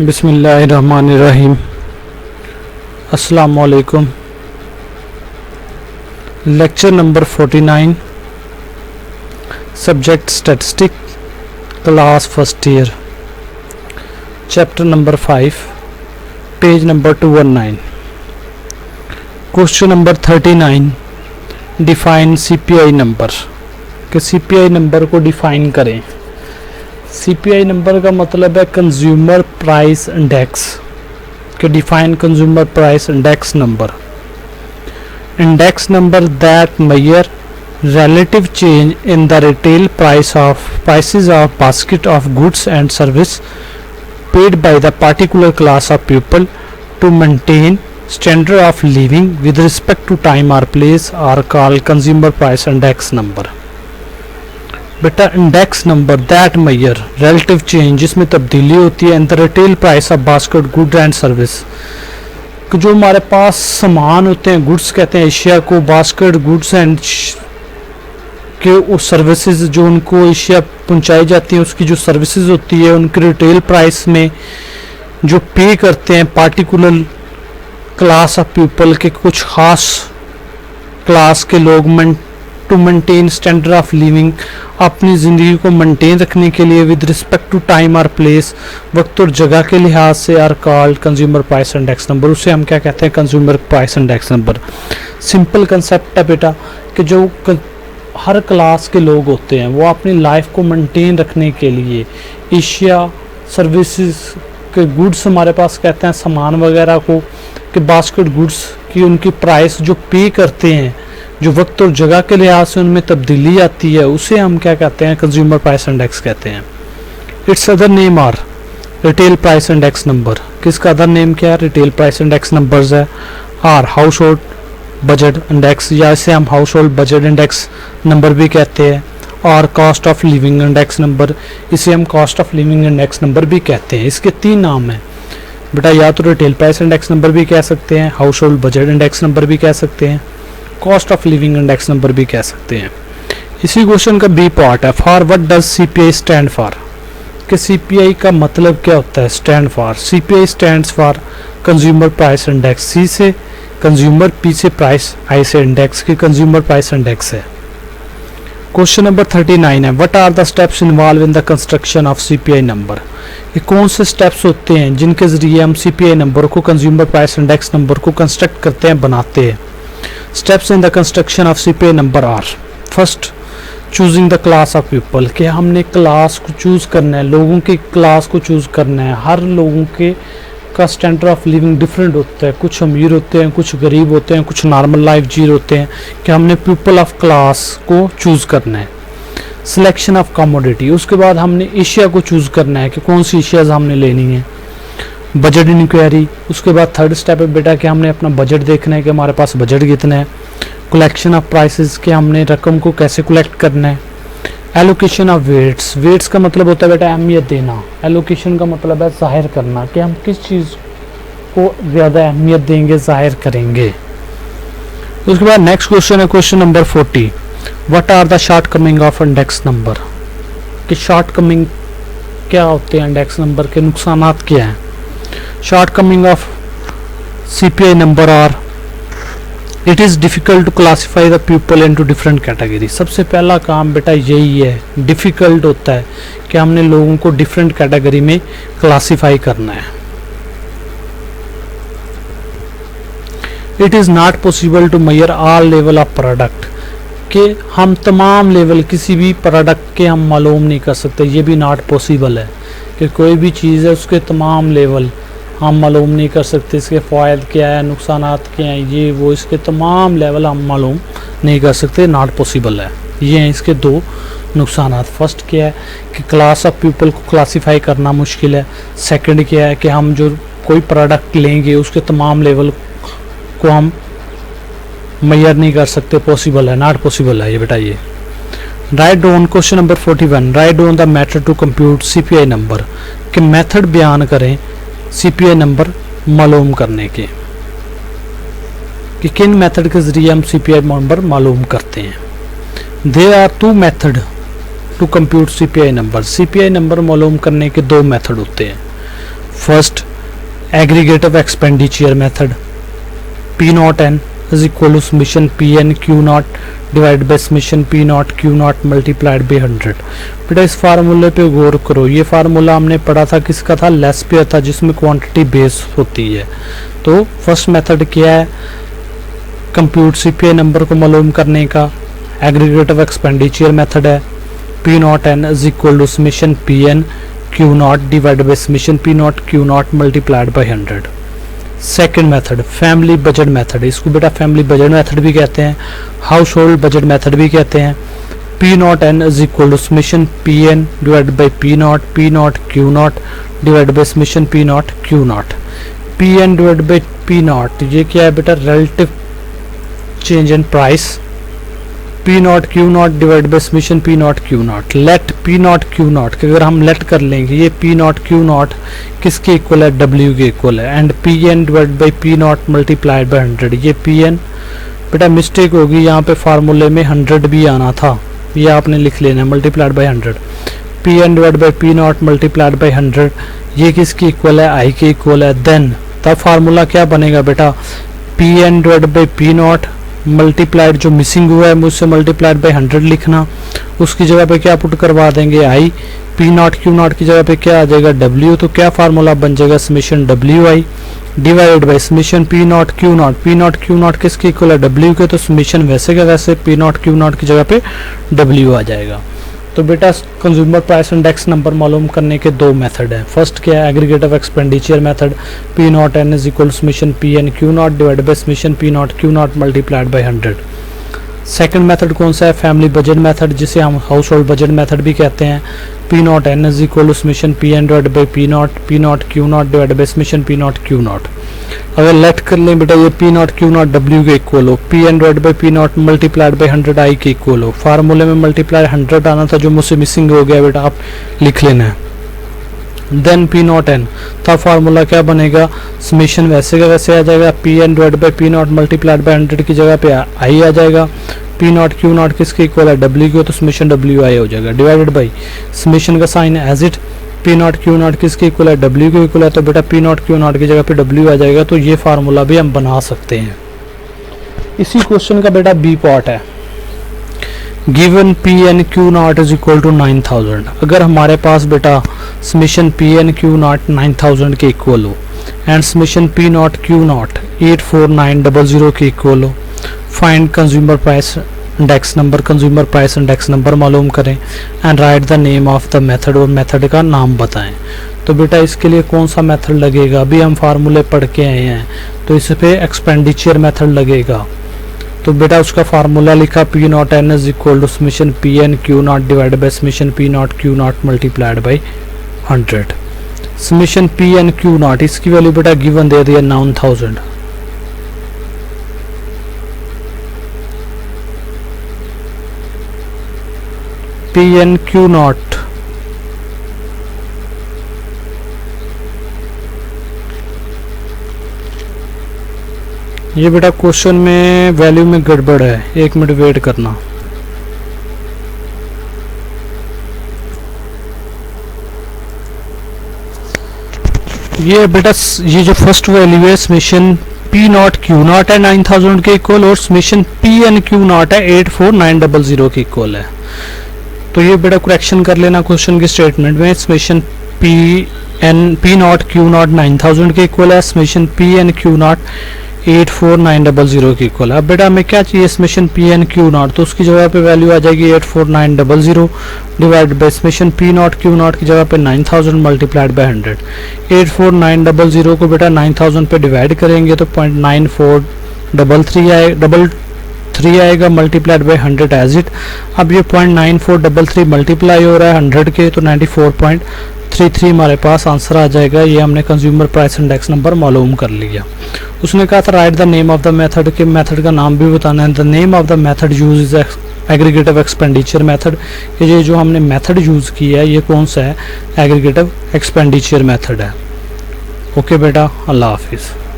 बिस्मिल्लाहिर्रहमानिर्रहीम। अस्सलामु अलैकुम। Lecture number 49, subject statistic, class first year, chapter number 5, page number 219। Question number 39, define CPI number. कि CPI number को define करें। CPI number का मतलब है कंज्यूमर प्राइस इंडेक्स। कि define consumer price index number. Index number that measure relative change in the retail prices of basket of goods and service paid by the particular class of people to maintain standard of living with respect to time or place are called consumer price index number। बेटा index number that measure relative change, जिसमें तब्दीली होती है in the retail price of basket good and service. जो हमारे पास सामान होते हैं, गुड्स कहते हैं एशिया को, बास्केट गुड्स एंड के उस सर्विसेज जो उनको एशिया पहुंचाई जाती है उसकी जो सर्विसेज होती है उनके रिटेल प्राइस में जो पे करते हैं पार्टिकुलर क्लास ऑफ पीपल के, कुछ खास क्लास के लोग to maintain standard of living, अपनी ज़िंदगी को मेंटेन रखने के लिए विद रिस्पेक्ट टू टाइम और प्लेस, वक्त और जगह के लिहाज से, are called consumer price index number. उसे हम क्या कहते हैं? Consumer price index number. Simple concept है बेटा कि जो हर क्लास के लोग होते हैं वो अपनी लाइफ को मेंटेन रखने के लिए एशिया सर्विसेज के गुड्स, हमारे पास कहते हैं सामान वगैरह को, कि बास्केट गुड्स की उनकी प्राइस जो पे करते हैं, जो वक्त और जगह के लिहाज से उनमें तब्दीली आती है, उसे हम क्या कहते हैं? कंज्यूमर प्राइस इंडेक्स कहते हैं। It's other name are retail price index number. किसका अदर नेम क्या है? रिटेल प्राइस इंडेक्स नंबर्स है। Are household budget index, या इसे हम household budget index number भी कहते हैं। और cost of living index number, इसे हम cost of living index number भी कहते हैं। इसके 3 नाम हैं बेटा, या तो रिटेल प्राइस इंडेक्स नंबर भी कह सकते हैं, household budget index number भी कह सकते हैं, cost of living index number भी कह सकते हैं। इसी क्वेश्चन का बी पार्ट है, for what does CPI stand for. कि सीपीआई का मतलब क्या होता है? Stand for. CPI stands for consumer price index. C से कंज्यूमर, पी से प्राइस, आई से इंडेक्स, की कंज्यूमर प्राइस इंडेक्स है। क्वेश्चन नंबर 39 है, what are the steps involve in the construction of CPI number. ये कौन से स्टेप्स होते हैं जिनके जरिए हम सीपीआई नंबर को, कंज्यूमर प्राइस इंडेक्स नंबर को कंस्ट्रक्ट करते हैं, बनाते हैं। Steps in the construction of CPI number are: first, choosing the class of people। कि हमने क्लास को चूज़ करना है, लोगों की क्लास को चूज़ करना है। हर लोगों के का स्टैंडर्ड ऑफ लिविंग डिफरेंट होता है, कुछ अमीर होते हैं, कुछ गरीब होते हैं, कुछ नॉर्मल लाइफ जी होते हैं, कि हमने पीपल ऑफ क्लास को चूज़ करना है। सिलेक्शन ऑफ कमोडिटी, उसके बाद हमने एशिया को चूज़ करना है कि कौन सी एशियाज़ हमने लेनी है। बजट इंक्वायरी, उसके बाद थर्ड स्टेप है बेटा कि हमने अपना बजट देखना है कि हमारे पास बजट कितना है। कलेक्शन ऑफ प्राइसेस, के हमने रकम को कैसे कलेक्ट करना है। एलोकेशन ऑफ वेट्स, वेट्स का मतलब होता है बेटा अहमियत देना। एलोकेशन का मतलब है जाहिर करना कि हम किस चीज़ को ज़्यादा अहमियत देंगे, जाहिर करेंगे। उसके बाद नेक्स्ट क्वेश्चन है question number 40, what are the shortcoming of index number. कि शॉर्ट कमिंग क्या होते हैं, इंडेक्स नंबर के नुकसानात क्या हैं। Shortcoming of CPI number are: it is difficult to classify the people into different categories। सबसे पहला काम बेटा यही है, डिफ़िकल्ट होता है कि हमने लोगों को डिफरेंट कैटेगरी में क्लासीफाई करना है। It is not possible to measure all level of product। कि हम तमाम लेवल किसी भी प्रोडक्ट के हम मालूम नहीं कर सकते, ये भी नॉट पॉसिबल है कि कोई भी चीज़ है उसके तमाम लेवल हम मालूम नहीं कर सकते। इसके फ़ायदे क्या है, नुकसानात क्या हैं, ये वो, इसके तमाम लेवल हम मालूम नहीं कर सकते, नॉट पॉसिबल है। ये हैं इसके 2 नुकसानात। फर्स्ट क्या है कि क्लास ऑफ पीपल को क्लासीफाई करना मुश्किल है। सेकंड क्या है कि हम जो कोई प्रोडक्ट लेंगे उसके तमाम लेवल को हम मेजर नहीं कर सकते, पॉसिबल है, नॉट पॉसिबल है ये बेटा। ये write down question number 41, write down the method to compute CPI number. कि मेथड बयान करें सीपीआई नंबर मालूम करने के, कि किन मेथड के जरिए हम सीपीआई नंबर मालूम करते हैं। There are 2 method to compute CPI number. CPI number मालूम करने के 2 मेथड होते हैं। First aggregative expenditure method, P naught N is equal to summation P N Q naught divide by summation P naught Q naught multiplied by 100। बेटा इस फार्मूले पे गौर करो, ये फार्मूला हमने पढ़ा था, किसका था, लेस पे था, जिसमें क्वांटिटी बेस होती है। तो फर्स्ट मेथड क्या है, कंप्यूट सीपीआई नंबर को मालूम करने का, एग्रीगेटिव एक्सपेंडिचर मेथड है, P naught N is equal to summation P N Q naught divide by summation P naught Q naught multiplied by 100। Second method family budget method, इसको बेटा family budget method भी कहते हैं, household budget method भी कहते हैं। P naught N is equal to summation P N divide by P naught Q naught divide by summation P naught Q naught. P N divide by P naught ये क्या है बेटा, relative change in price, P naught Q naught divide by summation P naught Q naught. Let P naught Q naught के अगर हम let कर लेंगे, ये पी नॉट क्यू नॉट किसके इक्वल है, डब्ल्यू के इक्वल है, and P N divide by P naught multiplied by 100। ये पी एन बेटा मिस्टेक होगी, यहाँ पे फार्मूले में 100 भी आना था, ये आपने लिख लेना multiplied by 100। P N divide by P naught multiplied by 100 ये किसके इक्वल है, आई के इक्वल है। देन तब फार्मूला क्या बनेगा बेटा, P N divide by P naught multiplied जो मिसिंग हुआ है मुझसे मल्टीप्लाइड बाई 100 लिखना, उसकी जगह पे क्या पुट करवा देंगे, आई, पी नॉट क्यू नॉट की जगह पे क्या आ जाएगा, डब्ल्यू। तो क्या फार्मूला बन जाएगा, summation W I divided by summation P naught Q naught. P naught Q naught किसके इक्वल है, डब्ल्यू के, तो समेशन वैसे का वैसे पी नॉट क्यू नॉट की जगह पे डब्ल्यू आ जाएगा। तो बेटा कंज्यूमर प्राइस इंडेक्स नंबर मालूम करने के दो मेथड हैं। फर्स्ट क्या है, aggregative expenditure method, P naught N is equal summation P N Q naught divide by summation P naught Q naught multiplied by 100। Second method कौन सा है, फैमिली बजट मेथड, जिसे हम हाउस होल्ड बजट मेथड भी कहते हैं। P naught N is equal summation P N divide by P naught Q naught divide by summation P naught Q naught. अगर let कर लें बेटा, ये P naught Q naught W के equal हो, P N divide by P naught multiplied by 100 I के equal हो। फार्मूले में मल्टीप्लाई 100 आना था, जो मुझसे मिसिंग हो गया बेटा, आप लिख लेना है। देन पी नॉट एन, तब फार्मूला क्या बनेगा, समेशन वैसे का वैसे आ जाएगा, P N divide by P naught multiplied by 100 की जगह पे आई आ जाएगा। पी नॉट क्यू नॉट किसके इक्वल है, डब्ल्यू के, तो समेशन डब्ल्यू आई हो जाएगा डिवाइडेड बाई समेशन का same as it, P naught Q naught किसके इक्वल है, डब्ल्यू के इक्वल है, तो बेटा पी नॉट क्यू नॉट की जगह पे डब्ल्यू आ जाएगा। तो ये फार्मूला भी हम बना सकते हैं। इसी क्वेश्चन का बेटा बी पार्ट है, given P N Q naught is equal to 9000। अगर हमारे पास बेटा summation P N Q naught 9000 के इक्वल हो and summation P naught Q naught 84900 के इक्वल हो, find consumer price index number, consumer price index number मालूम करें and write the name of the method, और मेथड का नाम बताएं। तो बेटा इसके लिए कौन सा मेथड लगेगा, अभी हम फार्मूले पढ़ के आए हैं, तो इस पे एक्सपेंडिचर मेथड लगेगा। तो बेटा उसका फार्मूला लिखा, P naught N is equal to summation P N Q naught divide by summation P naught Q naught multiplied by 100। Summation P N Q naught इसकी वैल्यू बेटा गिवन दे दी है 9000। पी एन क्यू नॉट ये बेटा question में value में गड़बड़ है, 1 मिनट वेट करना। ये बेटा ये जो फर्स्ट वैल्यू है summation P naught Q naught है 9000 के इक्वल, और summation P N Q naught है 84900 के इक्वल है। तो ये बेटा करेक्शन कर लेना क्वेश्चन के स्टेटमेंट में, summation P naught Q naught 9000 के इक्वल है, summation P N Q naught 84900 के इक्वल है। अब बेटा हमें क्या चाहिए, summation P N Q naught, तो उसकी जगह पे वैल्यू आ जाएगी 84900 divide by summation P naught Q naught की जगह पे 9000 मल्टीप्लाइड बाई 100। 84900 को बेटा 9000 पे डिवाइड करेंगे तो 0.9433 आएगा मल्टीप्लाइड बाई 100 एज इट। अब ये 0.9433 मल्टीप्लाई हो रहा है 100 के, तो 94.33 हमारे पास आंसर आ जाएगा। ये हमने कंज्यूमर प्राइस इंडेक्स नंबर मालूम कर लिया। उसने कहा था right the name of the method, के मेथड का नाम भी बताना है। The name of the method use is aggregative expenditure method. ये जो हमने मेथड यूज़ किया है ये कौन सा है, एग्रीगेटिव एक्सपेंडिचर मेथड है। ओके बेटा, अल्लाह हाफिज़।